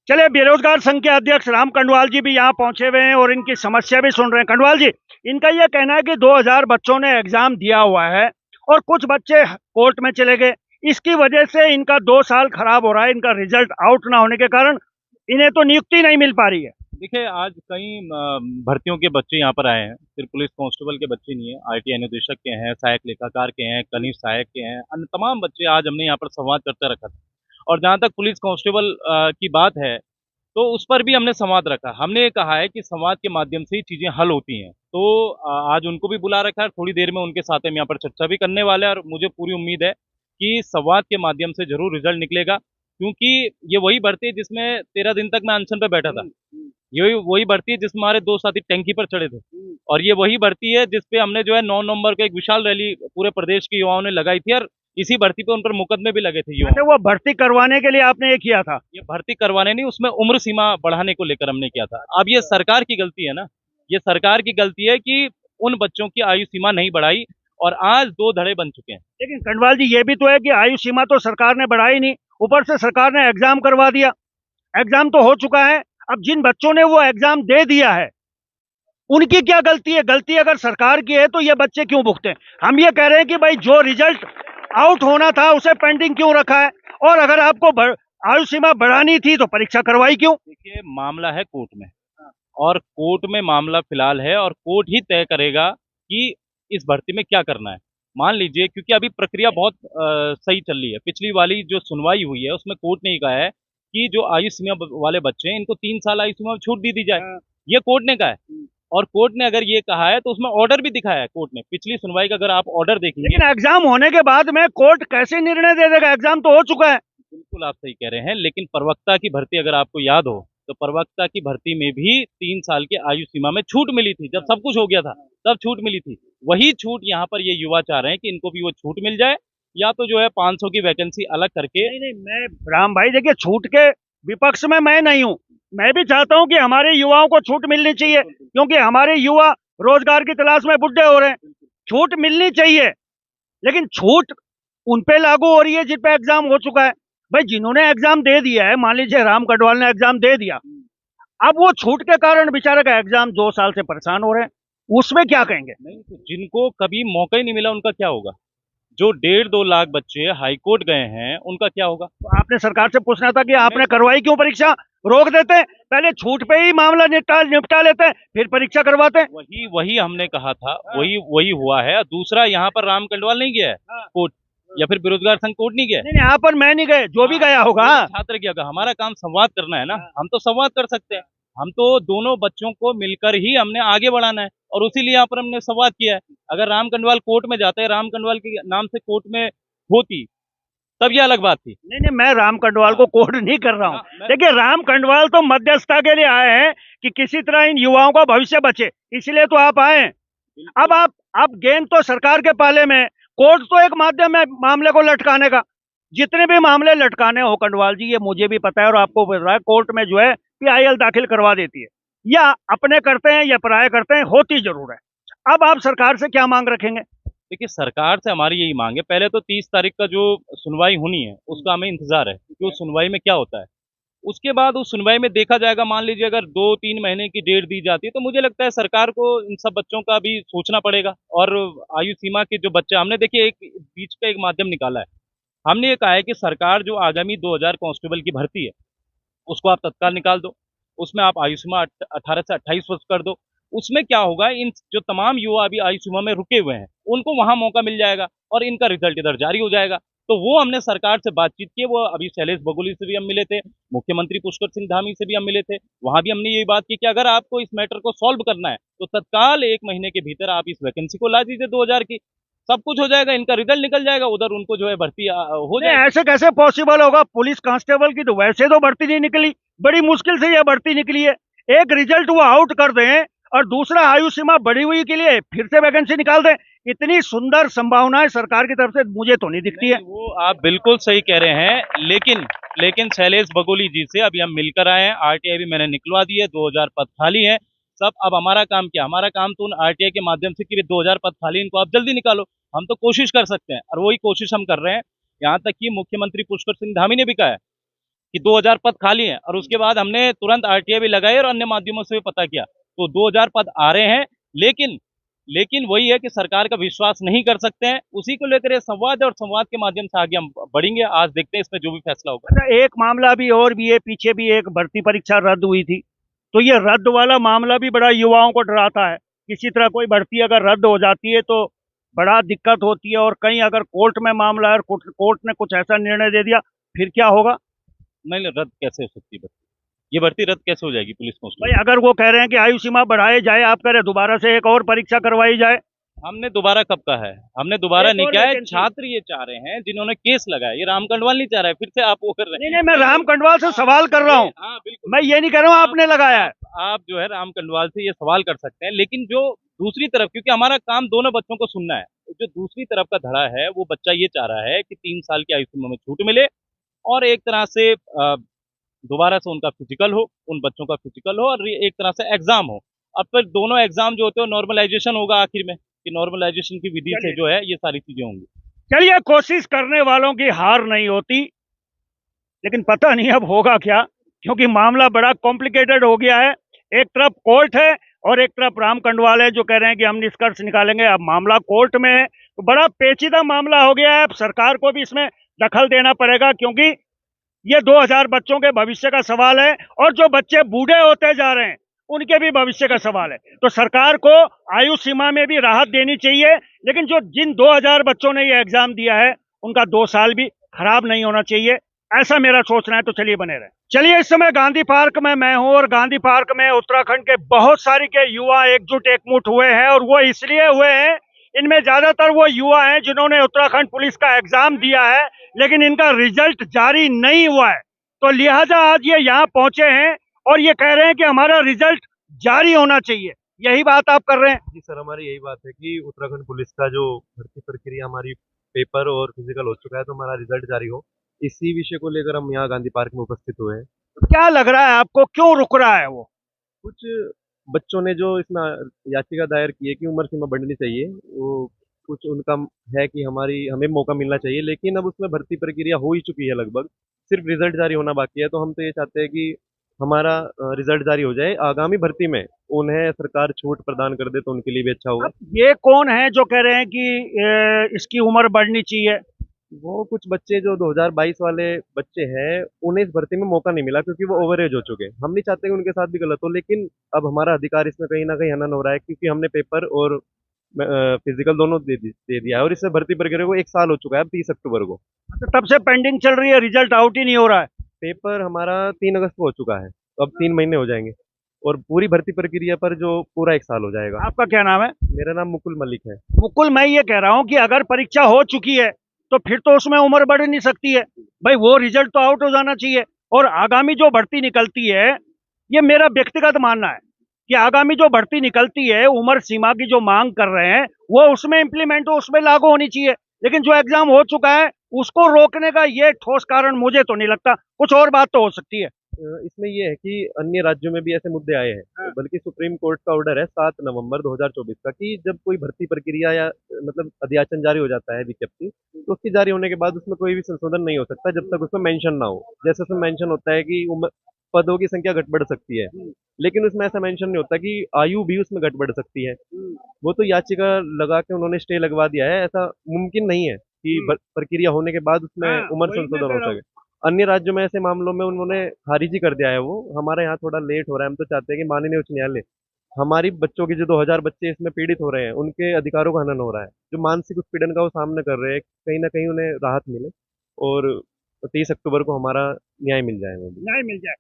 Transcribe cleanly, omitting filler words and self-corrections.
चले, बेरोजगार संघ के अध्यक्ष राम कंडवाल जी भी यहाँ पहुंचे हुए हैं और इनकी समस्या भी सुन रहे हैं। कंडवाल जी, इनका ये कहना है कि 2000 बच्चों ने एग्जाम दिया हुआ है और कुछ बच्चे कोर्ट में चले गए, इसकी वजह से इनका 2 साल खराब हो रहा है। इनका रिजल्ट आउट ना होने के कारण इन्हें तो नियुक्ति नहीं मिल पा रही है। देखिए, आज कई भर्तियों के बच्चे यहाँ पर आए हैं। सिर्फ पुलिस कांस्टेबल के बच्चे नहीं है, आरटीआई अनुदेशक के हैं, सहायक लेखाकार के हैं, कनिष्ठ सहायक के हैं, अन्य तमाम बच्चे आज हमने यहाँ पर संवाद करते रखा था। और जहाँ तक पुलिस कांस्टेबल की बात है, तो उस पर भी हमने संवाद रखा। हमने ये कहा है कि संवाद के माध्यम से ही चीजें हल होती हैं। तो आज उनको भी बुला रखा है, थोड़ी देर में उनके साथ हम यहाँ पर चर्चा भी करने वाले हैं। और मुझे पूरी उम्मीद है कि संवाद के माध्यम से जरूर रिजल्ट निकलेगा, क्योंकि ये वही भर्ती है जिसमें 13 दिन तक मैं अनशन पे बैठा था। ये वही भर्ती है जिसमें हमारे 2 साथी टैंकी पर चढ़े थे। और ये वही भर्ती है जिसपे हमने जो है 9 नवंबर को एक विशाल रैली पूरे प्रदेश के युवाओं ने लगाई थी, और इसी भर्ती पे उन पर मुकदमे भी लगे थे युवाओं। अच्छा, वो भर्ती करवाने के लिए आपने ये किया था? ये भर्ती करवाने नहीं, उसमें उम्र सीमा बढ़ाने को लेकर हमने किया था। अब ये सरकार की गलती है ना, ये सरकार की गलती है कि उन बच्चों की आयु सीमा नहीं बढ़ाई, और आज 2 धड़े बन चुके हैं। लेकिन कंडवाल जी, ये भी तो है कि आयु सीमा तो सरकार ने बढ़ाई नहीं, ऊपर से सरकार ने एग्जाम करवा दिया। एग्जाम तो हो चुका है, अब जिन बच्चों ने वो एग्जाम दे दिया है उनकी क्या गलती है? गलती अगर सरकार की है तो ये बच्चे क्यों भुगते हैं? हम ये कह रहे हैं कि भाई जो रिजल्ट आउट होना था उसे पेंडिंग क्यों रखा है, और अगर आपको आयु सीमा बढ़ानी थी तो परीक्षा करवाई क्यों? देखिए, मामला है कोर्ट में, और कोर्ट में मामला फिलहाल है, और कोर्ट ही तय करेगा कि इस भर्ती में क्या करना है। मान लीजिए, क्योंकि अभी प्रक्रिया बहुत सही चल रही है। पिछली वाली जो सुनवाई हुई है उसमें कोर्ट ने ही कहा है कि जो आयु सीमा वाले बच्चे हैं इनको 3 साल आयु सीमा में छूट दी जाए। ये कोर्ट ने कहा है। और कोर्ट ने अगर ये कहा है तो उसमें ऑर्डर भी दिखाया है कोर्ट ने। पिछली सुनवाई का अगर आप ऑर्डर देखेंगे। लेकिन एग्जाम होने के बाद में कोर्ट कैसे निर्णय दे देगा? एग्जाम तो हो चुका है। बिल्कुल आप सही कह रहे हैं, लेकिन प्रवक्ता की भर्ती अगर आपको याद हो, तो प्रवक्ता की भर्ती में भी 3 साल की आयु सीमा में छूट मिली थी। जब सब कुछ हो गया था तब छूट मिली थी। वही छूट यहाँ पर ये युवा चाह रहे हैं कि इनको भी वो छूट मिल जाए, या तो जो है 500 की वैकेंसी अलग करके। नहीं नहीं, मैं राम भाई देखिए, छूट के विपक्ष में मैं नहीं हूँ। मैं भी चाहता हूँ कि हमारे युवाओं को छूट मिलनी चाहिए, क्योंकि हमारे युवा रोजगार की तलाश में बुढ़े हो रहे हैं। छूट मिलनी चाहिए, लेकिन छूट उन पे लागू हो रही है जिन पे एग्जाम हो चुका है। भाई, जिन्होंने एग्जाम दे दिया है, मान लीजिए राम कटवाल ने एग्जाम दे दिया, अब वो छूट के कारण बेचारे का एग्जाम 2 साल से परेशान हो रहे हैं, उसमें क्या कहेंगे? नहीं, तो जिनको कभी मौका ही नहीं मिला उनका क्या होगा? जो 1.5-2 लाख बच्चे हाईकोर्ट गए हैं उनका क्या होगा? तो आपने सरकार से पूछना था कि आपने करवाई क्यों परीक्षा? रोक देते, पहले छूट पे ही मामला निपटा लेते, फिर परीक्षा करवाते। वही वही हमने कहा था, वही वही हुआ है। दूसरा, यहाँ पर राम कंडवाल नहीं गया है कोर्ट, या फिर बेरोजगार संघ कोर्ट नहीं गया है। नहीं नहीं, यहाँ पर मैं नहीं गए, जो भी गया होगा। छात्र क्या होगा? हमारा काम संवाद करना है ना, हम तो संवाद कर सकते हैं। हम तो दोनों बच्चों को मिलकर ही हमने आगे बढ़ाना है, और उसीलिए यहाँ पर हमने संवाद किया है। अगर राम कंडवाल कोर्ट में जाते, राम कंडवाल के नाम से कोर्ट में होती, तब ये अलग बात थी। नहीं नहीं, मैं राम कंडवाल को कोर्ट नहीं कर रहा हूँ। देखिए, राम कंडवाल तो मध्यस्थता के लिए आए हैं कि किसी तरह इन युवाओं का भविष्य बचे, इसलिए तो आप आए हैं। अब आप गेंद तो सरकार के पाले में, कोर्ट तो एक माध्यम है मामले को लटकाने का। जितने भी मामले लटकाने हो कंडवाल जी, ये मुझे भी पता है और आपको भी पता है, कोर्ट में जो है पीआईएल दाखिल करवा देती है, या अपने करते हैं या पराये करते हैं, होती जरूर है। अब आप सरकार से क्या मांग रखेंगे? देखिए, सरकार से हमारी यही मांग है, पहले तो 30 तारीख का जो सुनवाई होनी है उसका हमें इंतजार है कि उस सुनवाई में क्या होता है। उसके बाद उस सुनवाई में देखा जाएगा। मान लीजिए अगर 2-3 महीने की डेट दी जाती है, तो मुझे लगता है सरकार को इन सब बच्चों का भी सोचना पड़ेगा। और आयु सीमा के जो बच्चे, हमने देखिए एक बीच का एक माध्यम निकाला है। हमने ये कहा है कि सरकार जो आगामी 2000 कांस्टेबल की भर्ती है उसको आप तत्काल निकाल दो, उसमें आप आयु सीमा 18 से 28 वर्ष कर दो। उसमें क्या होगा, इन जो तमाम युवा अभी आयु सीमा में रुके हुए हैं उनको वहां मौका मिल जाएगा, और इनका रिजल्ट इधर जारी हो जाएगा। तो वो हमने सरकार से बातचीत की। वो अभी शैलेश बगोली से भी हम मिले थे, मुख्यमंत्री पुष्कर सिंह धामी से भी हम मिले थे। वहां भी हमने यही बात की कि अगर आपको इस मैटर को सॉल्व करना है तो तत्काल 1 महीने के भीतर आप इस वैकेंसी को ला दीजिए 2000 की। सब कुछ हो जाएगा, इनका रिजल्ट निकल जाएगा, उधर उनको जो है भर्ती हो नहीं, जाएगी। ऐसे कैसे पॉसिबल होगा? पुलिस कांस्टेबल की तो वैसे तो भर्ती नहीं निकली, बड़ी मुश्किल से यह भर्ती निकली है। एक रिजल्ट वो आउट कर दें और दूसरा आयु सीमा बढ़ी हुई के लिए फिर से वैकेंसी निकाल दें, इतनी सुंदर संभावनाएं सरकार की तरफ से मुझे तो नहीं दिखती है। वो आप बिल्कुल सही कह रहे हैं, लेकिन शैलेश बगोली जी से अभी हम मिलकर आए हैं। आरटीआई भी मैंने निकलवा दी है, 2000 पद खाली है सब। अब हमारा काम क्या? हमारा काम तो उन आरटीआई के माध्यम से कि 2000 पद खाली, इनको आप जल्दी निकालो। हम तो कोशिश कर सकते हैं, और वही कोशिश हम कर रहे हैं। यहाँ तक कि मुख्यमंत्री पुष्कर सिंह धामी ने भी कहा है कि 2000 पद खाली हैं, और उसके बाद हमने तुरंत आरटीआई भी लगाई और अन्य माध्यमों से भी पता किया, तो 2000 पद आ रहे हैं। लेकिन लेकिन वही है कि सरकार का विश्वास नहीं कर सकते हैं। उसी को लेकर ये संवाद है, और संवाद के माध्यम से आगे हम बढ़ेंगे। आज देखते हैं इसमें जो भी फैसला होगा। अच्छा, एक मामला भी और भी है, पीछे भी एक भर्ती परीक्षा रद्द हुई थी, तो ये रद्द वाला मामला भी बड़ा युवाओं को डराता है। किसी तरह कोई भर्ती अगर रद्द हो जाती है तो बड़ा दिक्कत होती है, और कहीं अगर कोर्ट में मामला है और कोर्ट ने कुछ ऐसा निर्णय दे दिया, फिर क्या होगा? नहीं, रद्द कैसे हो सकती है भर्ती? ये भर्ती रद्द कैसे हो जाएगी पुलिस भाई कांस्टेबल? अगर वो कह रहे हैं कि आयु सीमा बढ़ाई जाए, आप कह रहे हैं दोबारा से एक और परीक्षा करवाई जाए। हमने दोबारा कब कहा है? हमने दोबारा एक नहीं और किया है। वैकेंसी। छात्र ये चाह रहे हैं जिन्होंने केस लगाया। ये राम कंडवाल नहीं चाह रहा है, फिर से आप वो कर रहे नहीं हैं। नहीं, मैं राम कंडवाल से सवाल कर रहा हूँ, हाँ बिल्कुल। मैं ये नहीं कह रहा हूँ आपने लगाया है। आप जो है राम कंडवाल से ये सवाल कर सकते हैं, लेकिन जो दूसरी तरफ, क्योंकि हमारा काम दोनों बच्चों को सुनना है, जो दूसरी तरफ का धड़ा है वो बच्चा ये चाह रहा है कि 3 साल की आयु सीमा में छूट मिले, और एक तरह से दोबारा से उनका फिजिकल हो, उन बच्चों का फिजिकल हो, और एक तरह से एग्जाम हो। अब फिर दोनों एग्जाम जो होते हैं नॉर्मलाइजेशन होगा आखिर में, कि नॉर्मलाइजेशन की विधि से चलिए जो है ये सारी चीजें होंगी। चलिए, कोशिश करने वालों की हार नहीं होती, लेकिन पता नहीं अब होगा क्या, क्योंकि मामला बड़ा कॉम्प्लिकेटेड हो गया है। एक तरफ कोर्ट है और एक तरफ राम कंडवाल है जो कह रहे हैं कि हम निष्कर्ष निकालेंगे। अब मामला कोर्ट में है, तो बड़ा पेचीदा मामला हो गया है। अब सरकार को भी इसमें दखल देना पड़ेगा, क्योंकि ये 2000 बच्चों के भविष्य का सवाल है, और जो बच्चे बूढ़े होते जा रहे हैं उनके भी भविष्य का सवाल है। तो सरकार को आयु सीमा में भी राहत देनी चाहिए, लेकिन जिन 2000 बच्चों ने ये एग्जाम दिया है उनका 2 साल भी खराब नहीं होना चाहिए, ऐसा मेरा सोचना है। तो चलिए बने रहे। चलिए, इस समय गांधी पार्क में मैं हूं, और गांधी पार्क में उत्तराखंड के बहुत सारे के युवा एकमुठ हुए हैं, और वो इसलिए हुए हैं, इनमें ज्यादातर वो युवा हैं जिन्होंने उत्तराखंड पुलिस का एग्जाम दिया है, लेकिन इनका रिजल्ट जारी नहीं हुआ है। तो लिहाजा आज ये यहाँ पहुंचे हैं और ये कह रहे हैं कि हमारा रिजल्ट जारी होना चाहिए। यही बात आप कर रहे हैं? जी सर, हमारी यही बात है कि उत्तराखंड पुलिस का जो भर्ती प्रक्रिया हमारी पेपर और फिजिकल हो चुका है, तो हमारा रिजल्ट जारी हो, इसी विषय को लेकर हम यहाँ गांधी पार्क में उपस्थित हुए हैं। तो क्या लग रहा है आपको, क्यों रुक रहा है वो? कुछ बच्चों ने जो इसमें याचिका दायर की है कि उम्र सीमा बढ़नी चाहिए, वो कुछ उनका है कि हमें मौका मिलना चाहिए, लेकिन अब उसमें भर्ती प्रक्रिया हो ही चुकी है लगभग, सिर्फ रिजल्ट जारी होना बाकी है। तो हम तो ये चाहते हैं कि हमारा रिजल्ट जारी हो जाए, आगामी भर्ती में उन्हें सरकार छूट प्रदान कर दे तो उनके लिए भी अच्छा होगा। अब ये कौन है जो कह रहे हैं कि इसकी उम्र बढ़नी चाहिए? वो कुछ बच्चे जो 2022 वाले बच्चे हैं, उन्हें इस भर्ती में मौका नहीं मिला क्योंकि वो ओवर एज हो चुके हैं। हम नहीं चाहते कि उनके साथ भी गलत हो, लेकिन अब हमारा अधिकार इसमें कहीं ना कहीं हनन हो रहा है, क्योंकि हमने पेपर और फिजिकल दोनों दे दिया है, और इससे भर्ती प्रक्रिया को 1 साल हो चुका है अब 30 अक्टूबर को। तो तब से पेंडिंग चल रही है, रिजल्ट आउट ही नहीं हो रहा है। पेपर हमारा 3 अगस्त को हो चुका है, तो अब 3 महीने हो जाएंगे, और पूरी भर्ती प्रक्रिया पर जो पूरा 1 साल हो जाएगा। आपका क्या नाम है? मेरा नाम मुकुल मलिक है। मुकुल, मैं ये कह रहा हूँ कि अगर परीक्षा हो चुकी है तो फिर तो उसमें उम्र बढ़ नहीं सकती है भाई, वो रिजल्ट तो आउट हो जाना चाहिए। और आगामी जो भर्ती निकलती है, ये मेरा व्यक्तिगत मानना है कि आगामी जो भर्ती निकलती है, उम्र सीमा की जो मांग कर रहे हैं वो उसमें इम्प्लीमेंट हो, उसमें लागू होनी चाहिए। लेकिन जो एग्जाम हो चुका है उसको रोकने का ये ठोस कारण मुझे तो नहीं लगता। कुछ और बात तो हो सकती है। इसमें ये है कि अन्य राज्यों में भी ऐसे मुद्दे आए हैं, हाँ। बल्कि सुप्रीम कोर्ट का ऑर्डर है 7 नवंबर 2024 का, कि जब कोई भर्ती प्रक्रिया या मतलब अध्याचन जारी हो जाता है, विज्ञप्ति, तो उसकी जारी होने के बाद उसमें कोई भी संशोधन नहीं हो सकता जब तक उसमें मेंशन ना हो। जैसे उसमें मेंशन होता है कि पदों की संख्या घट बढ़ सकती है, लेकिन उसमें ऐसा मेंशन नहीं होता कि आयु भी उसमें घट बढ़ सकती है। वो तो याचिका लगा के उन्होंने स्टे लगवा दिया है, ऐसा मुमकिन नहीं है कि प्रक्रिया होने के बाद उसमें हाँ, उम्र वही मैं संशोधन कह हो रहा हूँ। सके। अन्य राज्यों में ऐसे मामलों में उन्होंने खारिज ही कर दिया है वो। हमारे यहाँ थोड़ा लेट हो रहा है। हम तो चाहते हैं कि माननीय उच्च न्यायालय हमारी बच्चों के जो 2000 बच्चे इसमें पीड़ित हो रहे हैं, उनके अधिकारों का हनन हो रहा है, जो मानसिक उत्पीड़न का वो सामना कर रहे हैं, कहीं ना कहीं उन्हें राहत मिले, और 30 अक्टूबर को हमारा न्याय मिल जाए। न्याय मिल जाए।